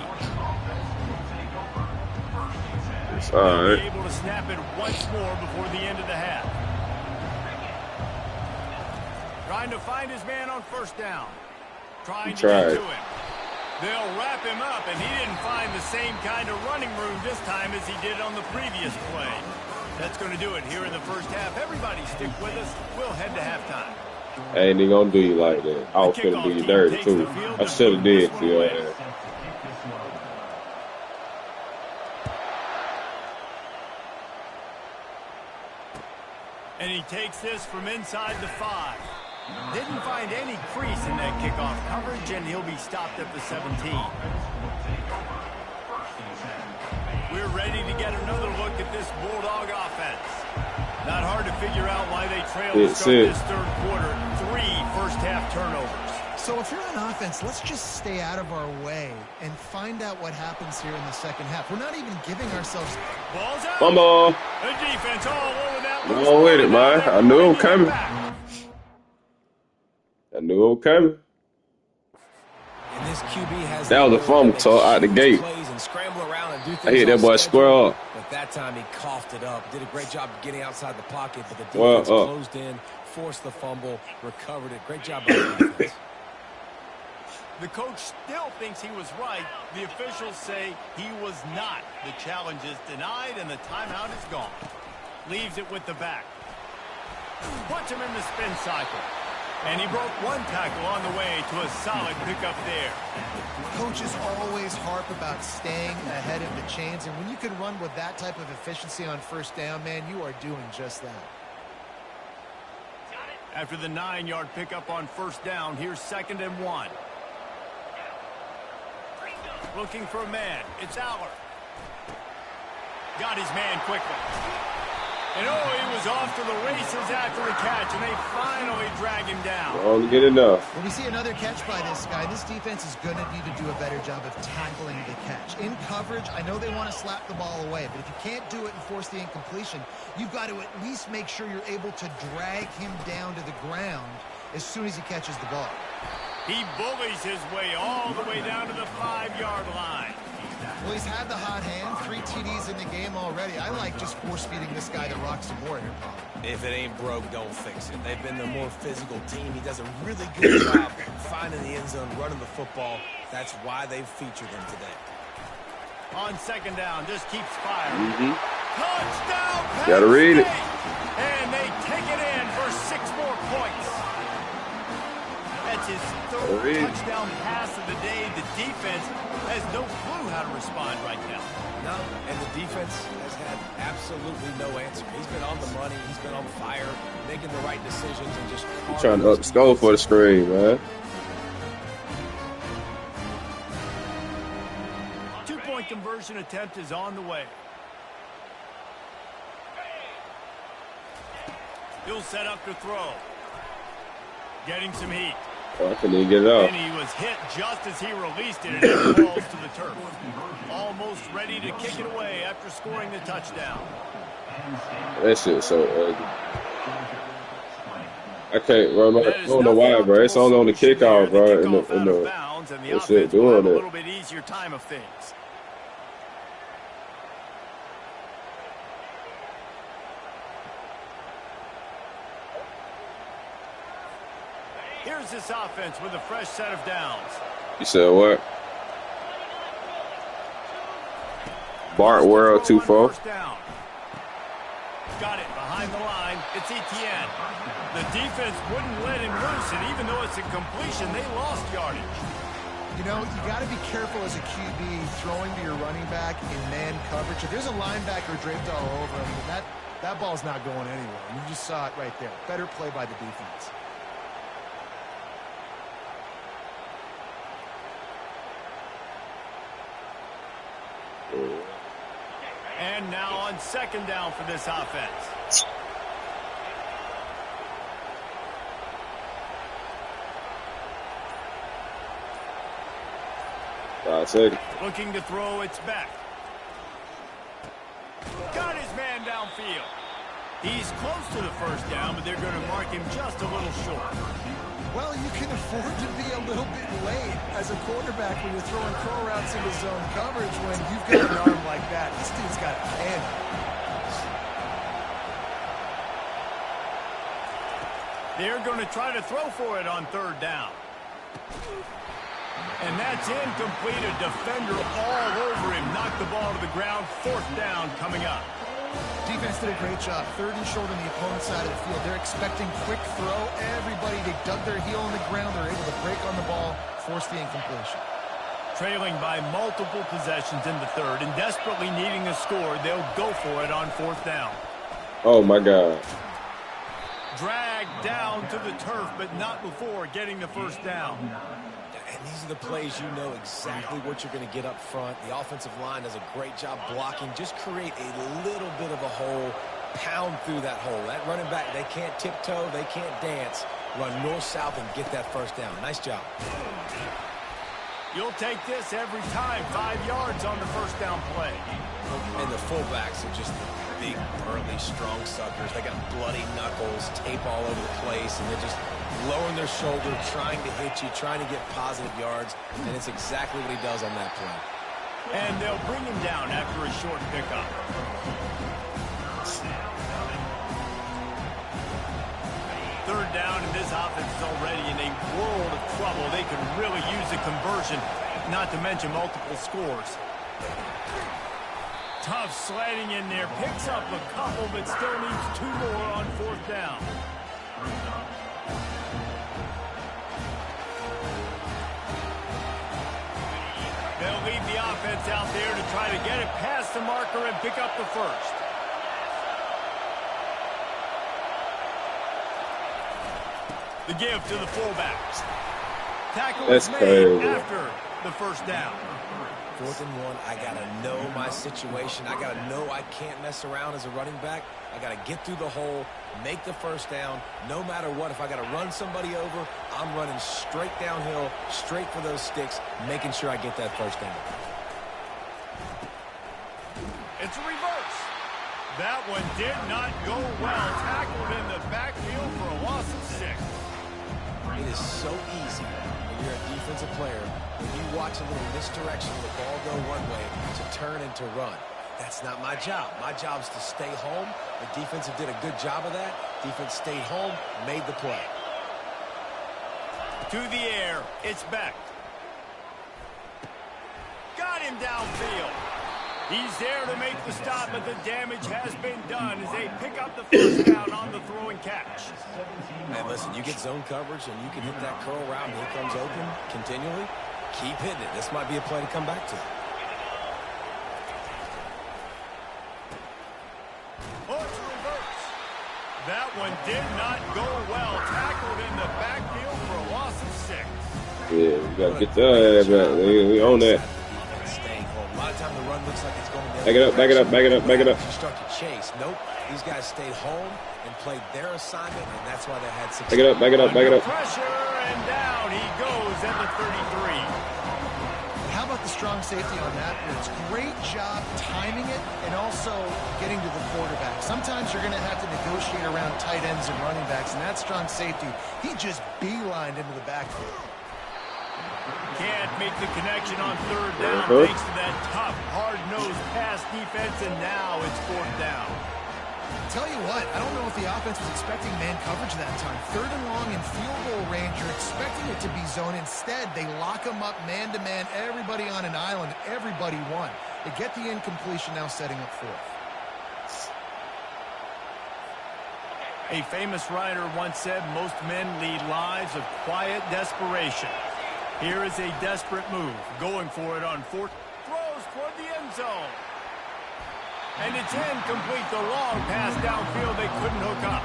It's all right. Able to snap it once more before the end of the half. Trying to find his man on first down. Trying to get to him. They'll wrap him up, and he didn't find the same kind of running room this time as he did on the previous play. That's going to do it here in the first half. Everybody stick with us. We'll head to halftime. I ain't even gonna do you like that. I was finna do you dirty too. I should have did to your ass. And he takes this from inside the 5. Didn't find any crease in that kickoff coverage, and he'll be stopped at the 17. We're ready to get another look at this Bulldog offense. Not hard to figure out why they trail to start this third quarter. 3 first-half turnovers. So if you're on offense, let's just stay out of our way and find out what happens here in the second half. We're not even giving ourselves... Ball's out. Fumble. The defense all over that. All with it, man. I knew it was coming. I knew it was coming. And this QB has that was a fumble talk out the gate. And scramble around and do I hit that boy square up. But that time he coughed it up. Did a great job of getting outside the pocket, but the defense closed in, forced the fumble, recovered it. Great job by the defense. The coach still thinks he was right. The officials say he was not. The challenge is denied, and the timeout is gone. Leaves it with the back. Puts him in the spin cycle. And he broke one tackle on the way to a solid pickup there. Coaches always harp about staying ahead of the chains, and when you can run with that type of efficiency on first down, man, you are doing just that. After the 9-yard pickup on first down, here's 2nd and 1. Looking for a man. It's Aller. Got his man quickly. And he was off to the races after the catch, and they finally drag him down. Only get enough. When we see another catch by this guy, this defense is going to need to do a better job of tackling the catch. In coverage, I know they want to slap the ball away, but if you can't do it and force the incompletion, you've got to at least make sure you're able to drag him down to the ground as soon as he catches the ball. He bullies his way all the way down to the 5-yard line. Well, he's had the hot hand, 3 TDs in the game already. I like just force-feeding this guy to rock some more here, Paul. If it ain't broke, don't fix it. They've been the more physical team. He does a really good job finding the end zone, running the football. That's why they've featured him today. On 2nd down, just keeps firing. Touchdown! Gotta read it. And they take it in for 6 more points. That's his 3rd touchdown pass of the day. The defense has no clue how to respond right now. No, and the defense has had absolutely no answer. He's been on the money. He's been on fire, making the right decisions, and just trying to up the score for the screen, man. 2-point conversion attempt is on the way. He'll set up to throw. Getting some heat. I couldn't even get it off. And he was hit just as he released it, and it falls to the turf. Almost ready to kick it away after scoring the touchdown. That shit's so ugly. I can't run. I don't know why, bro. It's only on the kickoff, bro. That's it, doing it. A little bit easier time of things. Here's this offense with a fresh set of downs. You said what? Bart World 2-4. Got it behind the line. It's Etienne. The defense wouldn't let him loose, and even though it's a completion, they lost yardage. You know, you got to be careful as a QB throwing to your running back in man coverage. If there's a linebacker draped all over him, that ball's not going anywhere. And you just saw it right there. Better play by the defense. And now on 2nd down for this offense. Looking to throw, it's back. Got his man downfield. He's close to the first down, but they're going to mark him just a little short. Well, you can afford to be a little bit late as a quarterback when you're throwing curl routes into zone coverage when you've got an arm like that. This dude's got a hand. They're going to try to throw for it on 3rd down. And that's incomplete. A defender all over him. Knocked the ball to the ground. 4th down coming up. Defense did a great job. 3rd and short on the opponent's side of the field. They're expecting quick throw. Everybody, they dug their heel in the ground. They're able to break on the ball, force the incompletion. Trailing by multiple possessions in the 3rd and desperately needing a score, they'll go for it on 4th down. Oh, my God. Dragged down to the turf, but not before getting the 1st down. And these are the plays you know exactly what you're going to get up front. The offensive line does a great job blocking. Just create a little bit of a hole, pound through that hole. That running back, they can't tiptoe, they can't dance. Run north-south and get that 1st down. Nice job. You'll take this every time. 5 yards on the first down play. And the fullbacks are just big, burly, strong suckers. They got bloody knuckles, tape all over the place, and they're just lowering their shoulder, trying to hit you, trying to get positive yards, and it's exactly what he does on that play. And they'll bring him down after a short pickup. Third down, and this offense is already in a world of trouble. They can really use a conversion, not to mention multiple scores. Tough sliding in there. Picks up a couple, but still needs 2 more on fourth down. They'll leave the offense out there to try to get it past the marker and pick up the first. The give to the fullbacks. Tackle is made after the first down. 4th and 1, I got to know my situation. I got to know I can't mess around as a running back. I got to get through the hole, make the first down. No matter what, if I got to run somebody over, I'm running straight downhill, straight for those sticks, making sure I get that first down. It's a reverse. That one did not go well. Tackled in the backfield for a loss of 6. It is so easy when you're a defensive player, when you watch a little misdirection, the ball go one way, to turn and to run. That's not my job. My job is to stay home. The defense did a good job of that. Defense stayed home, made the play. To the air, it's Beck. Got him downfield. He's there to make the stop, but the damage has been done as they pick up the first down on the throw and catch. Man, listen, you get zone coverage and you can hit that curl route and he comes open continually. Keep hitting it. This might be a play to come back to. Oh, it's a reverse. That one did not go well. Tackled in the backfield for a loss of 6. Yeah, we got to get that back. We own that. A lot of time the run looks like it's going down. Back it up, back it up, back it up, back it up. You start to chase. Nope. These guys stayed home and played their assignment, and that's why they had success. Back it up, back it up, back it up. Pressure, and down he goes at the 33. How about the strong safety on that blitz? Great job timing it and also getting to the quarterback. Sometimes you're going to have to negotiate around tight ends and running backs, and that strong safety, he just beelined into the backfield. Can't make the connection on third down thanks to that tough, hard-nosed pass defense, and now it's fourth down. Tell you what, I don't know if the offense was expecting man coverage that time. 3rd and long in field goal range, you're expecting it to be zone. Instead, they lock them up man-to-man, everybody on an island, everybody won. They get the incompletion, now setting up fourth. A famous writer once said, most men lead lives of quiet desperation. Here is a desperate move, going for it on fourth. Throws toward the end zone. And it's incomplete. The long pass downfield, they couldn't hook up.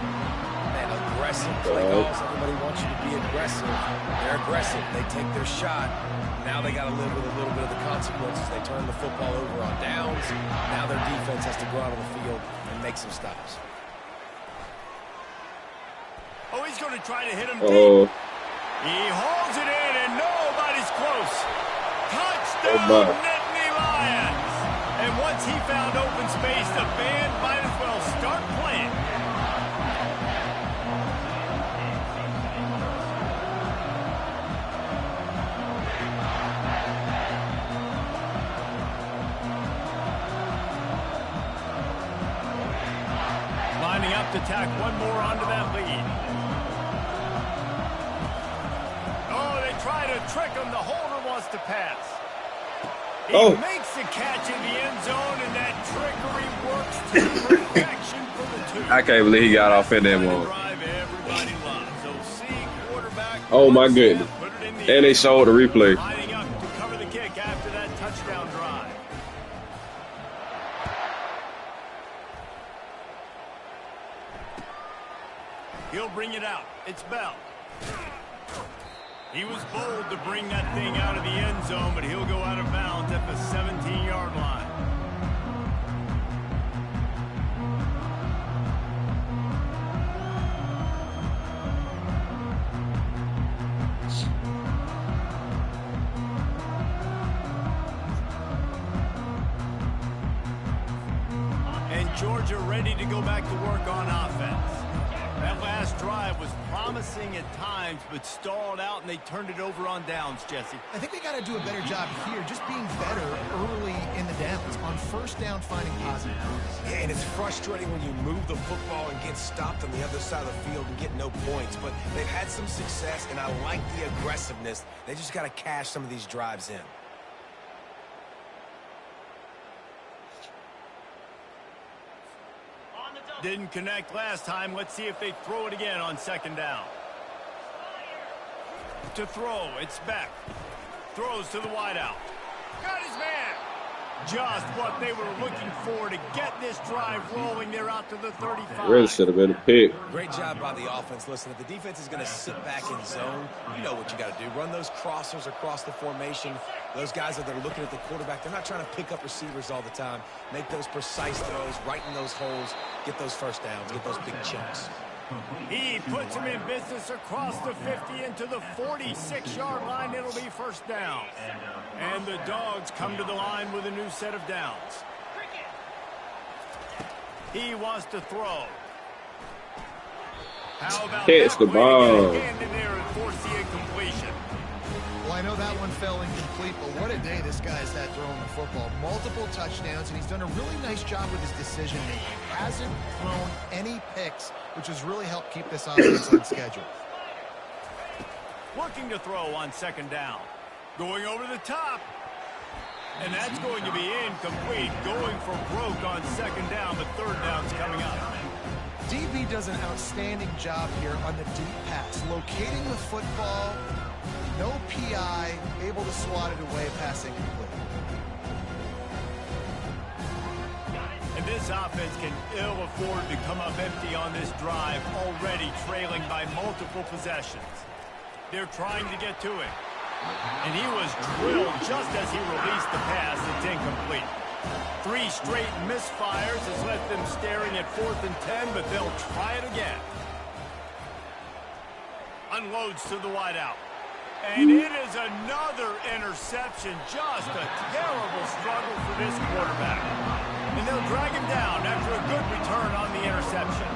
Man, aggressive play calls. Everybody wants you to be aggressive. They're aggressive. They take their shot. Now they got to live with a little bit of the consequences. They turn the football over on downs. Now their defense has to go out on the field and make some stops. Oh, he's going to try to hit him deep. He holds it in, and nobody's close. Touchdown, Nittany Lions. And once he found open space, the band might as well start playing. Lining up to tack one more onto that lead. Try to trick him. The holder wants to pass. He makes the catch in the end zone, and that trickery works to perfection for the 2. I can't believe he got off in that one. So oh, my goodness. And they showed the replay. Lining up to cover the kick after that touchdown drive. He'll bring it out. It's Bell. He was bold to bring that thing out of the end zone, but he'll go out of bounds at the 17-yard line. Georgia ready to go back to work on offense. That last drive was promising at times, but stalled out, and they turned it over on downs, Jesse. I think they got to do a better job here, just being better early in the downs. On first down, finding positive. Yeah, and it's frustrating when you move the football and get stopped on the other side of the field and get no points. But they've had some success, and I like the aggressiveness. They just got to cash some of these drives in. Didn't connect last time. Let's see if they throw it again on second down. To throw, it's Beck. Throws to the wideout. Got his man. Just what they were looking for to get this drive rolling. They're out to the 35. Really should have been a pick. Great job by the offense. Listen, if the defense is going to sit back in zone, you know what you got to do. Run those crossers across the formation. Those guys that are looking at the quarterback, they're not trying to pick up receivers all the time. Make those precise throws, right in those holes, get those first downs, get those big chunks. He puts him in business across the 50 into the 46-yard line. It'll be first down. And the Dogs come to the line with a new set of downs. He wants to throw. How about Catch the ball. Hand in there and force the incompletion. Well, I know that one fell incomplete, but what a day this guy's had throwing the football. Multiple touchdowns, and he's done a really nice job with his decision-making. Hasn't thrown any picks, which has really helped keep this offense on schedule. Looking to throw on second down. Going over the top. And that's going to be incomplete. Going for broke on second down, but third down's coming up. DB does an outstanding job here on the deep pass. Locating the football, no PI, able to swat it away, pass incomplete. And this offense can ill afford to come up empty on this drive, already trailing by multiple possessions. They're trying to get to it. And he was drilled just as he released the pass. It's incomplete. 3 straight misfires has left them staring at 4th and 10, but they'll try it again. Unloads to the wideout. And it is another interception. Just a terrible struggle for this quarterback. And they'll drag him down after a good return on the interception.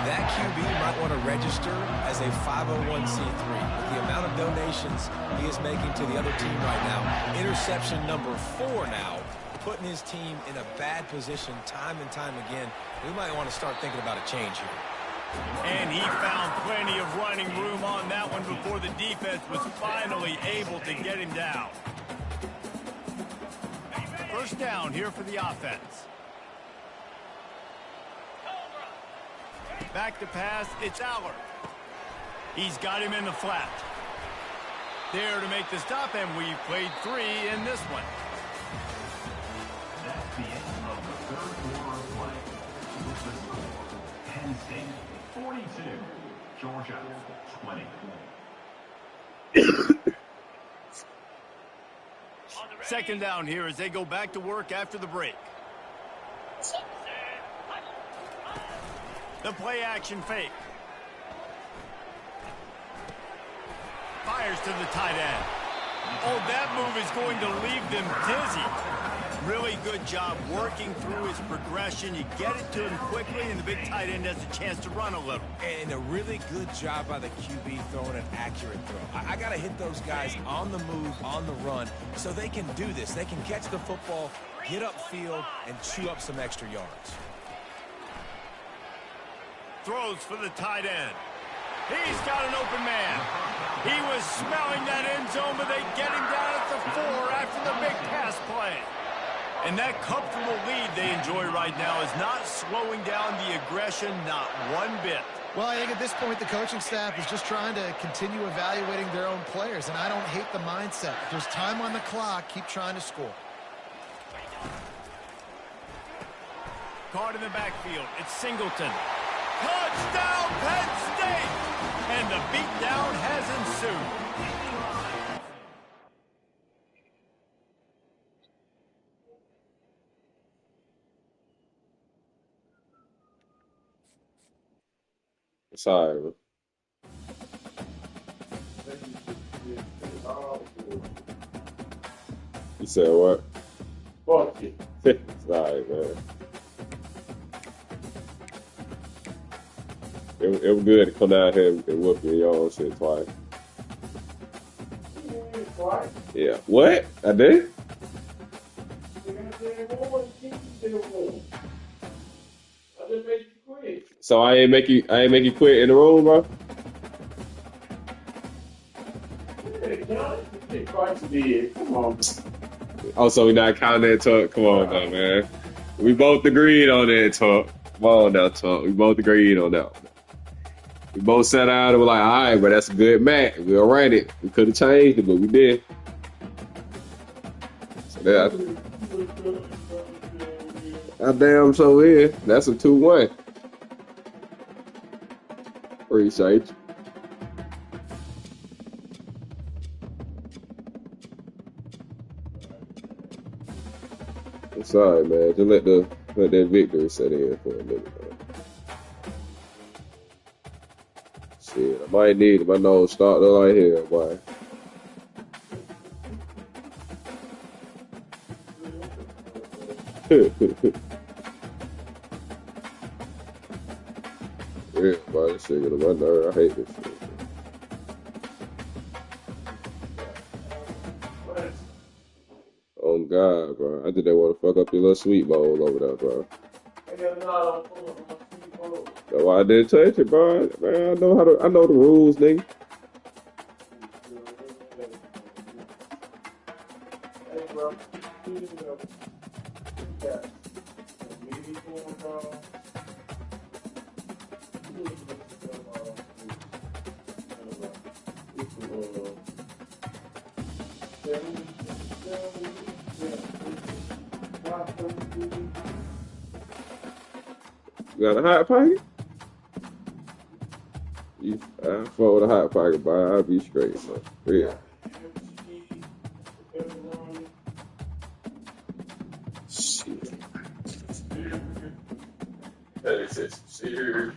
That QB might want to register as a 501c3. With the amount of donations he is making to the other team right now. Interception number 4 now, putting his team in a bad position time and time again. We might want to start thinking about a change here. And he found plenty of running room on that one before the defense was finally able to get him down. First down here for the offense. Back to pass, it's Allard. He's got him in the flat. There to make the stop, and we've played 3 in this one. That's the end of the third quarter of play. With the score, Penn State 42, Georgia 20. Second down here as they go back to work after the break. The play action fake. Fires to the tight end. Oh, that move is going to leave them dizzy. Really good job working through his progression. You get it to him quickly, and the big tight end has a chance to run a little. And a really good job by the QB throwing an accurate throw. I got to hit those guys on the move, on the run, so they can do this. They can catch the football, get upfield, and chew up some extra yards. Throws for the tight end. He's got an open man. He was smelling that end zone, but they get him down at the 4 after the big pass play. And that comfortable lead they enjoy right now is not slowing down the aggression, not one bit. Well, I think at this point the coaching staff is just trying to continue evaluating their own players, and I don't hate the mindset. If there's time on the clock, keep trying to score. Caught in the backfield. It's Singleton. Touchdown, Penn State! And the beatdown has ensued. It's all right, man. You said what? Fuck it. It's all right, man. It was good to come down here and whoop your own shit twice. Yeah. What? I did? So I ain't make you quit in the room, bro? Come on. Oh, so we not counting that talk? Come on now, man. We both agreed on that talk. Come on now, talk. We both agreed on that one. We both sat down and were like, all right, but that's a good match. We'll write it. We could have changed it, but we did. So that, I damn so is. That's a 2-1. Appreciate you. I'm sorry, man. Just let that victory set in for a minute, man. Shit, I might need it. My nose starting like hell, boy. Yeah, boy, this shit get on my nerve. I hate this shit. Oh God, bro. I think they want to fuck up your little sweet bowl over there, bro. That's why I didn't touch it, bro. Man, I know the rules, nigga. You got a hot pocket? I fuck with a hot pocket, boy. I'll be straight, man. Yeah. Shit. That is serious.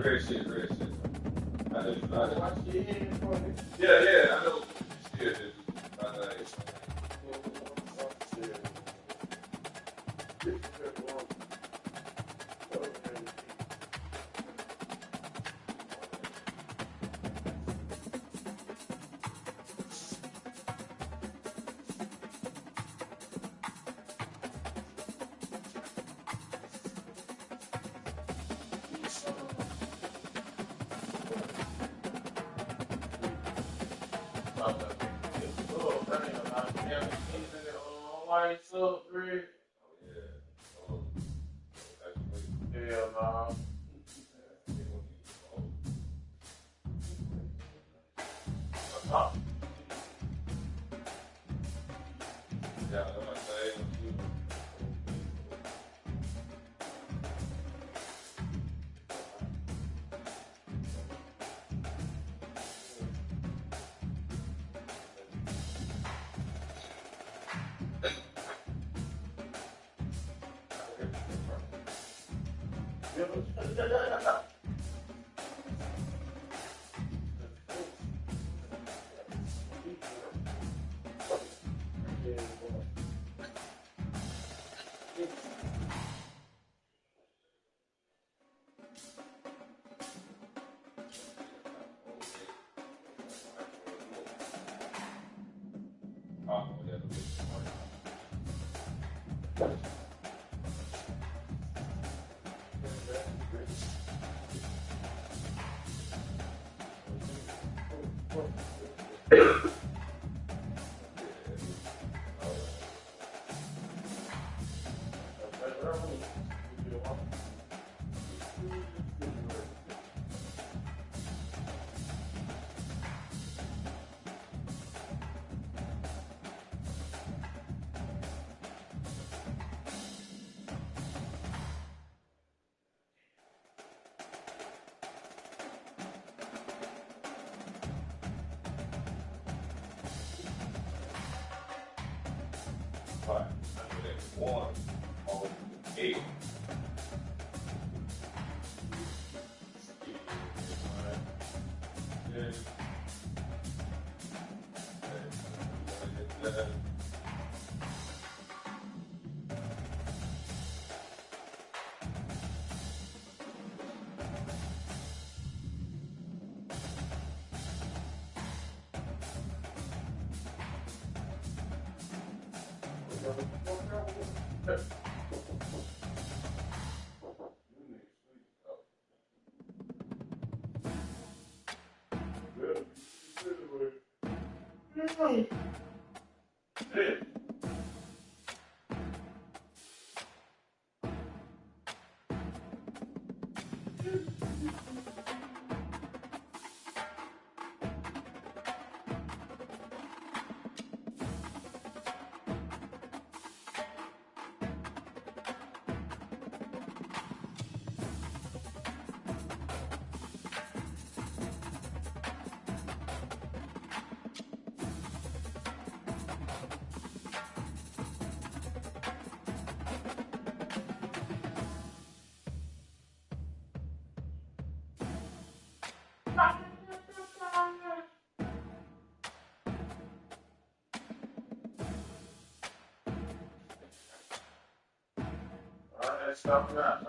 Red shit. Yeah, I know. 1 on 8. Stop that.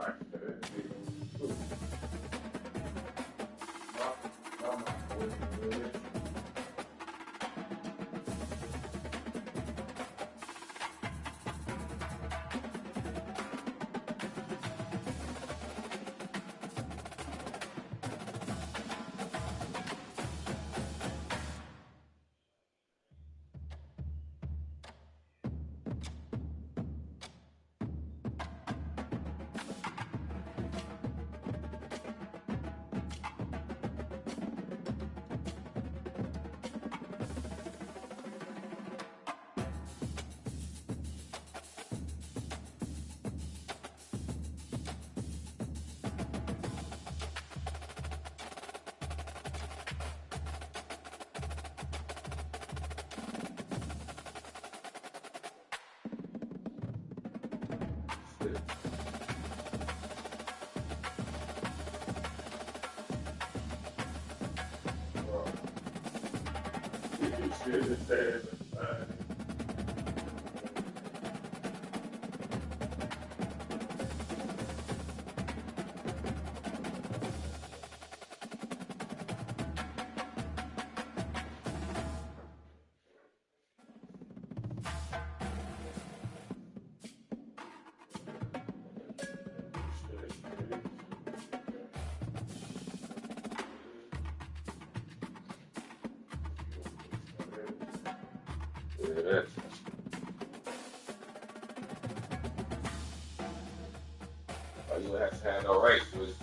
You have to have no right to it.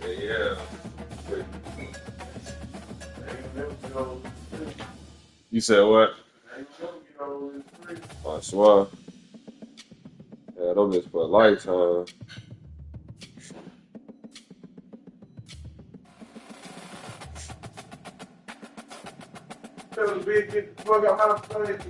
Yeah. You said what? I swear. Yeah, those is for a lifetime. Get the fuck out my face.